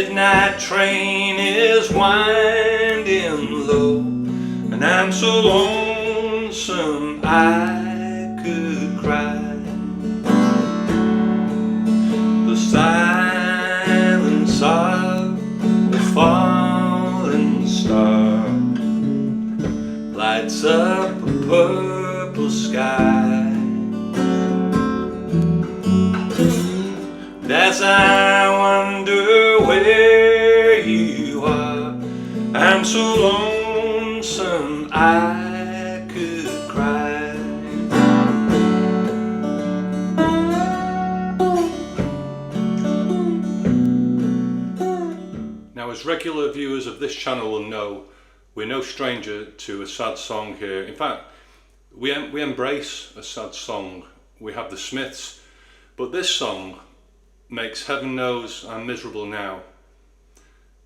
midnight train is winding low, and I'm so lonesome I could cry. The silence of the falling star lights up a purple sky. As I wonder where you are, I'm so lonesome I could cry. Now, as regular viewers of this channel will know, we're no stranger to a sad song here. In fact, we embrace a sad song. We have the Smiths, but this song makes Heaven Knows I'm Miserable Now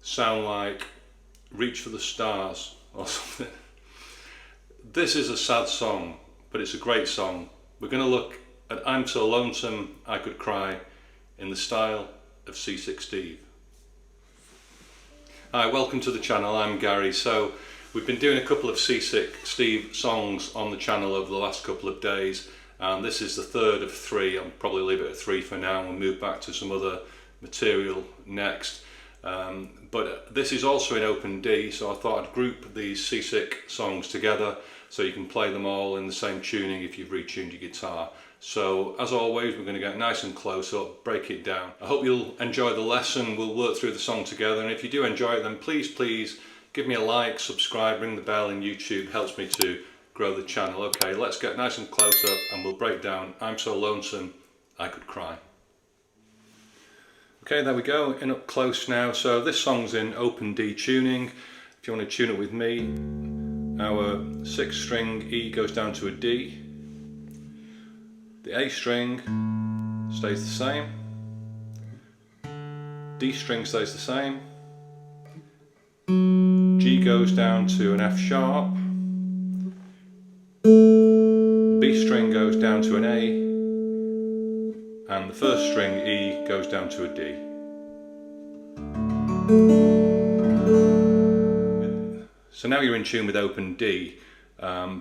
sound like Reach for the Stars or something. This is a sad song, but it's a great song. We're going to look at I'm So Lonesome I Could Cry in the style of Seasick Steve. Hi, welcome to the channel. I'm Gary. So we've been doing a couple of Seasick Steve songs on the channel over the last couple of days, and this is the third of three. I'll probably leave it at three for now and we'll move back to some other material next. But this is also in open D, so I thought I'd group these Seasick songs together so you can play them all in the same tuning if you've retuned your guitar. So as always, we're going to get nice and close up, break it down. I hope you'll enjoy the lesson. We'll work through the song together, and if you do enjoy it, then please give me a like, subscribe, ring the bell in YouTube. Helps me to grow the channel. Okay, let's get nice and close up and we'll break down I'm So Lonesome I Could Cry. Okay, there we go, in up close now. So this song's in open D tuning. If you want to tune it with me, our 6th string E goes down to a D. The A string stays the same. D string stays the same. G goes down to an F sharp. B string goes down to an A, and the 1st string E goes down to a D. So now you're in tune with open D.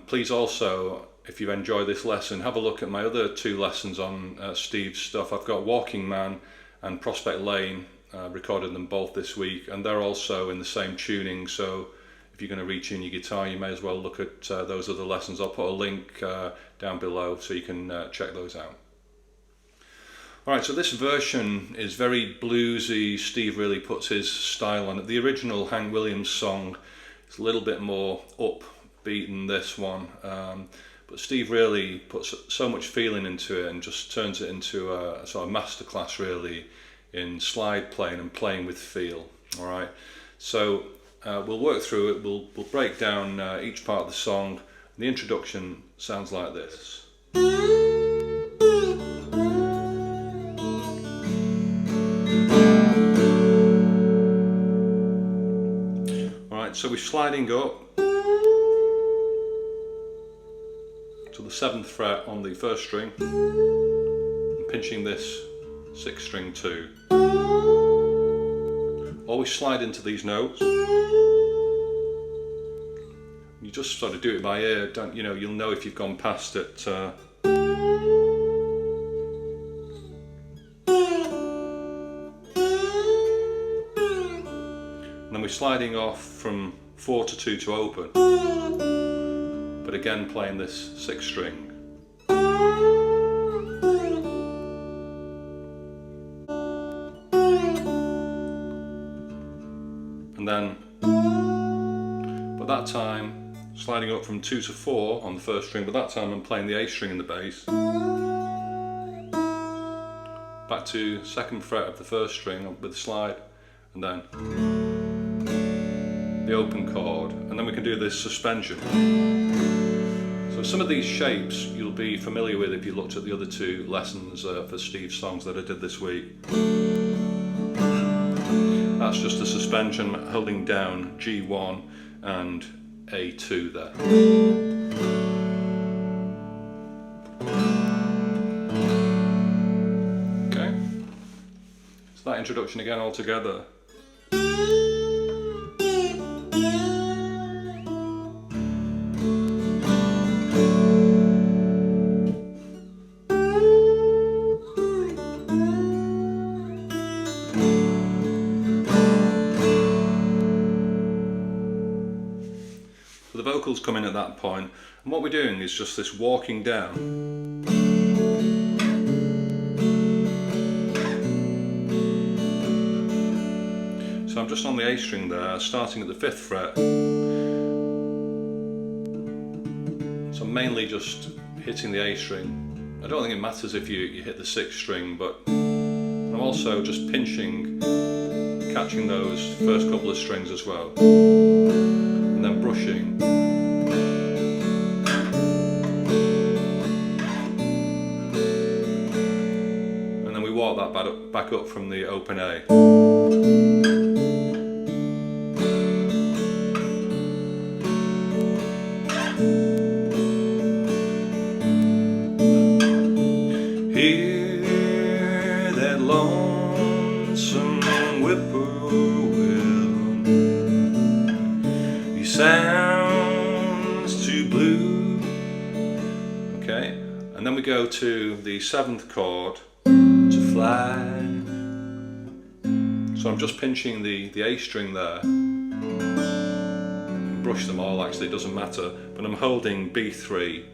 Please also, if you've enjoyed this lesson, have a look at my other 2 lessons on Steve's stuff. I've got Walking Man and Prospect Lane, recorded them both this week, and they're also in the same tuning, so if you're going to retune your guitar, you may as well look at those other lessons. I'll put a link down below so you can check those out. Alright, so this version is very bluesy. Steve really puts his style on it. The original Hank Williams song is a little bit more upbeat than this one, but Steve really puts so much feeling into it and just turns it into a sort of masterclass really in slide playing and playing with feel. Alright, so we'll work through it, we'll break down each part of the song. The introduction sounds like this. Alright, so we're sliding up to the 7th fret on the 1st string and pinching this 6th string too. Always slide into these notes. You just sort of do it by ear, don't you know? You'll know if you've gone past it. And then we're sliding off from 4 to 2 to open, but again playing this 6th string. And then, but that time, sliding up from 2 to 4 on the 1st string, but that time I'm playing the A string in the bass. Back to 2nd fret of the 1st string with the slide, and then the open chord, and then we can do this suspension. So some of these shapes you'll be familiar with if you looked at the other 2 lessons for Steve's songs that I did this week. That's just a suspension holding down G1 and A2 there. Okay, so that introduction again all together. vocals come in at that point, and what we're doing is just this walking down. So I'm just on the A string there, starting at the 5th fret. So I'm mainly just hitting the A string. I don't think it matters if you hit the 6th string, but I'm also just pinching, catching those first couple of strings as well, and then brushing. And then we walk that back up from the open A. Hear that lonesome whippoorwill, he sounds too blue. Okay, and then we go to the 7th chord, to fly. So I'm just pinching the A string there. Brush them all, actually, it doesn't matter, but I'm holding B3.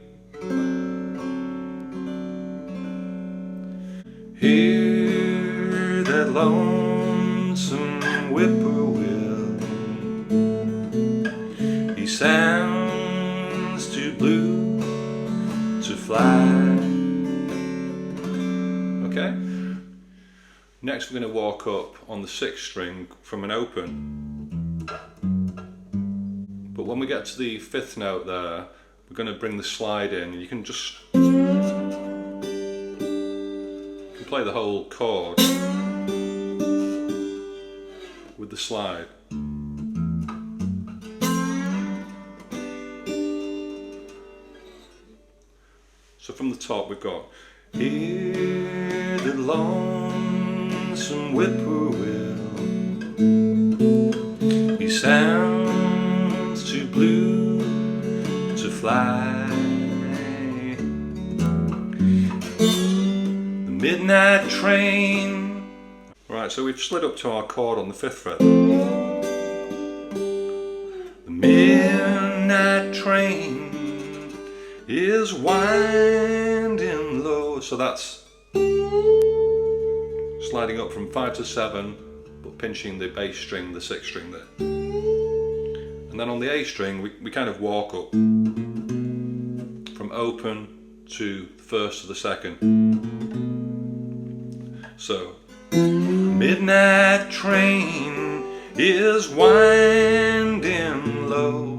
Hear that lonesome whippoorwill, he sounds too blue to fly. Okay? Next we're going to walk up on the 6th string from an open. But when we get to the 5th note there, we're going to bring the slide in. You can just play the whole chord with the slide. So from the top we've got, hear the lonesome whippoorwill, he sounds too blue to fly. Midnight train. Right, so we've slid up to our chord on the 5th fret. The midnight train is winding low. So that's sliding up from 5 to 7, but pinching the bass string, the 6th string there. And then on the A string, we kind of walk up from open to the 1st to the 2nd. So, midnight train is winding low.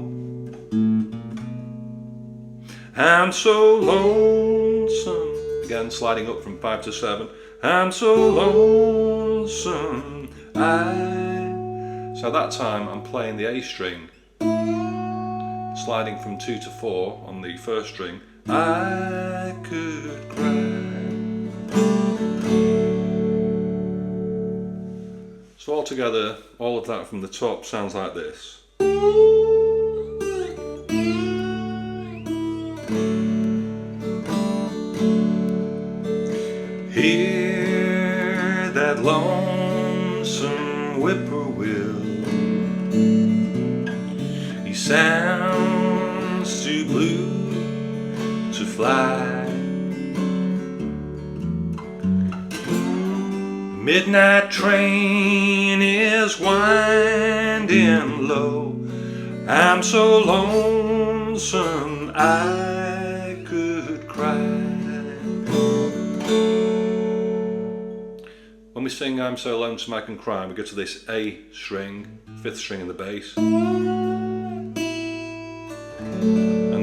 I'm so lonesome. Again, sliding up from 5 to 7. I'm so lonesome. So at that time, I'm playing the A string, sliding from 2 to 4 on the 1st string. I could cry. So altogether, all of that from the top sounds like this. Hear that lonesome whippoorwill, he sounds too blue to fly. Midnight train is winding low. I'm so lonesome I could cry. When we sing I'm so lonesome I can cry, we go to this A string, 5th string in the bass, and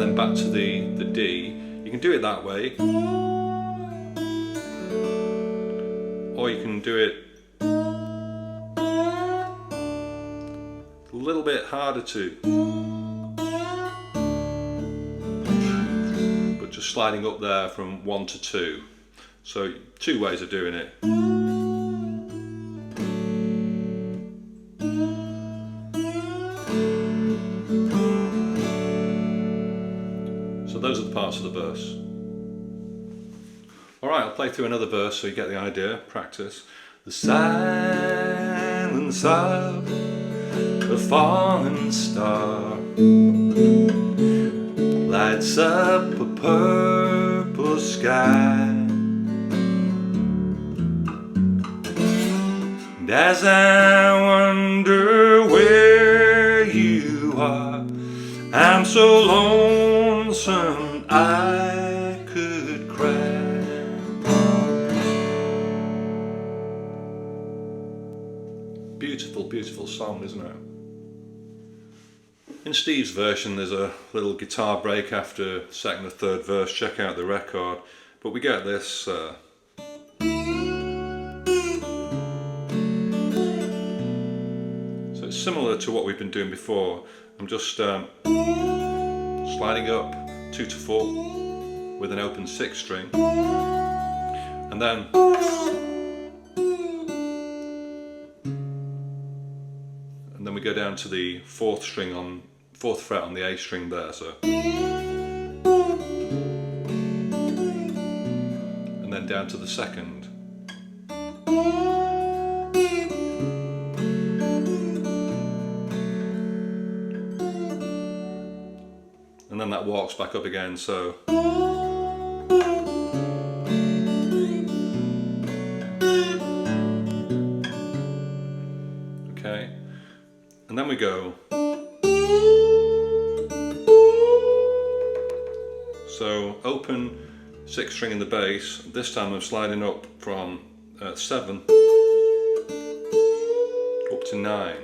then back to the D. You can do it that way, or you can do it a little bit harder too, but just sliding up there from 1 to 2. So 2 ways of doing it. So those are the parts of the verse. Alright, I'll play through another verse so you get the idea, practice. The silence of a fallen star lights up a purple sky. And as I wonder where you are, I'm so lonesome I could cry. Beautiful, beautiful song, isn't it? In Steve's version there's a little guitar break after second or third verse, check out the record, but we get this so it's similar to what we've been doing before. I'm just sliding up 2 to 4 with an open 6 string, and then we go down to the 4th string on 4th fret on the A string there, so, and then down to the 2nd, and then that walks back up again, so okay, and then we go, so open 6th string in the bass. This time I'm sliding up from 7 up to 9.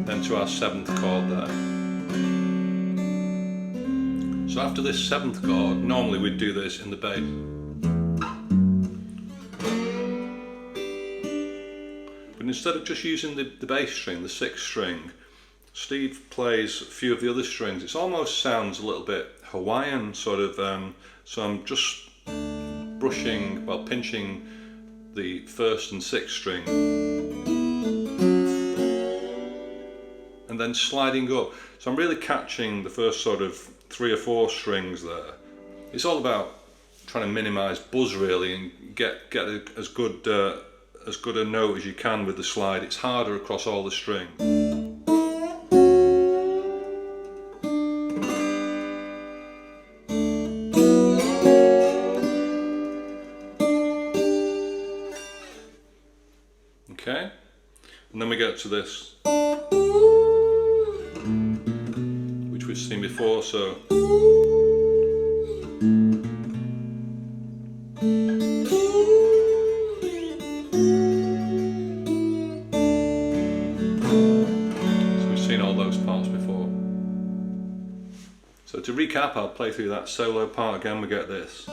Then to our 7th chord there. So after this 7th chord, normally we'd do this in the bass. But instead of just using the bass string, the 6th string, Steve plays a few of the other strings. It almost sounds a little bit Hawaiian, sort of, so I'm just brushing, well, pinching the 1st and 6th string, and then sliding up. So I'm really catching the first sort of 3 or 4 strings there. It's all about trying to minimise buzz really and get as good a note as you can with the slide. It's harder across all the strings. Okay, and then we get to this, which we've seen before, so we've seen all those parts before. So to recap, I'll play through that solo part again. We get this.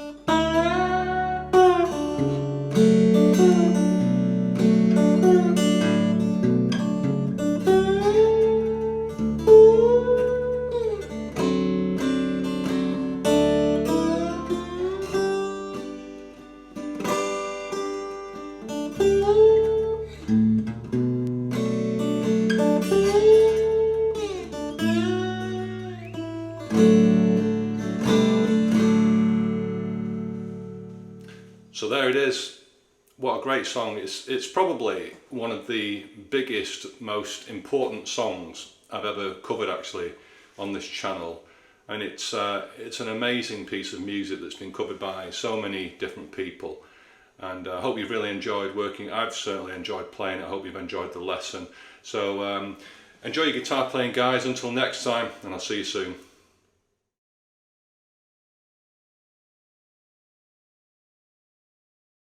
So there it is. What a great song. It's probably one of the biggest, most important songs I've ever covered actually on this channel, and it's an amazing piece of music that's been covered by so many different people, and I hope you've really enjoyed working. I've certainly enjoyed playing it. I hope you've enjoyed the lesson. So enjoy your guitar playing, guys. Until next time, and I'll see you soon.